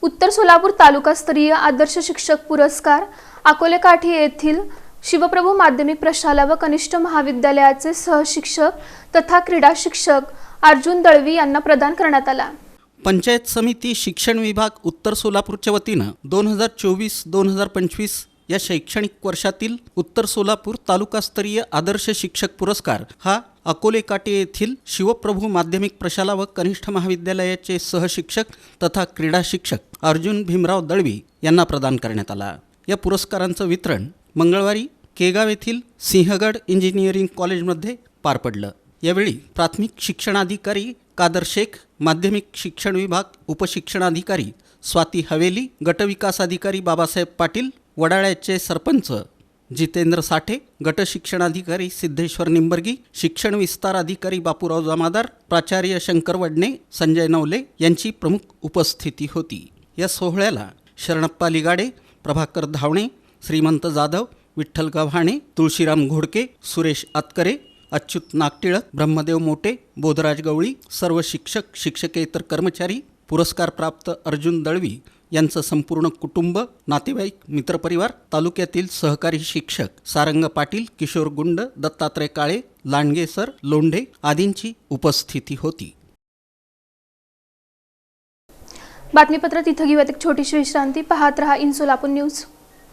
उत्तर सोलापूर तालुकास्तरीय आदर्श शिक्षक पुरस्कार अकोले काठी येथील शिवप्रभू माध्यमिक प्रशाला व कनिष्ठ महाविद्यालयाचे सहशिक्षक तथा क्रीडा शिक्षक अर्जुन दळवी यांना प्रदान करण्यात आला। पंचायत समिती शिक्षण विभाग उत्तर सोलापूरच्या वतीनं 2024-2025 या शैक्षणिक वर्षातील उत्तर सोलापूर तालुकास्तरीय आदर्श शिक्षक पुरस्कार हा अकोले काठी येथील शिवप्रभू माध्यमिक प्रशाला व कनिष्ठ महाविद्यालयाचे सहशिक्षक तथा क्रीडा शिक्षक अर्जुन भीमराव दळवी यांना प्रदान करण्यात आला। या पुरस्कारांचं वितरण मंगळवारी केगाव येथील सिंहगड इंजिनिअरिंग कॉलेजमध्ये पार पडलं। यावेळी प्राथमिक शिक्षणाधिकारी कादर शेख, माध्यमिक शिक्षण विभाग उपशिक्षणाधिकारी स्वाती हवेली, गटविकास अधिकारी बाबासाहेब पाटील, वडाळ्याचे सरपंच जितेंद्र साठे, गट शिक्षणाधिकारी सिद्धेश्वर निंबर्गी, शिक्षण विस्तार अधिकारी बापूराव जमादार, प्राचार्य शंकर वडणे, संजय नवले यांची प्रमुख उपस्थिती होती। या सोहळ्याला शरणप्पा लिगाडे, प्रभाकर धावणे, श्रीमंत जाधव, विठ्ठल गव्हाणे, तुळशीराम घोडके, सुरेश आतकरे, अच्युत नागटिळक, ब्रह्मदेव मोटे, बोधराज गवळी, सर्व शिक्षक शिक्षकेतर कर्मचारी, पुरस्कार प्राप्त अर्जुन दळवी यांचं संपूर्ण कुटुंब, नातेवाईक, मित्रपरिवार, तालुक्यातील सहकारी शिक्षक सारंग पाटील, किशोर गुंड, दत्तात्रय काळे, लांडगे सर, लोंढे आदींची उपस्थिती होती। बातमीपत्रात इथं घेऊयात एक छोटीशी विश्रांती। पाहत रहा इन सोलापूर न्यूज।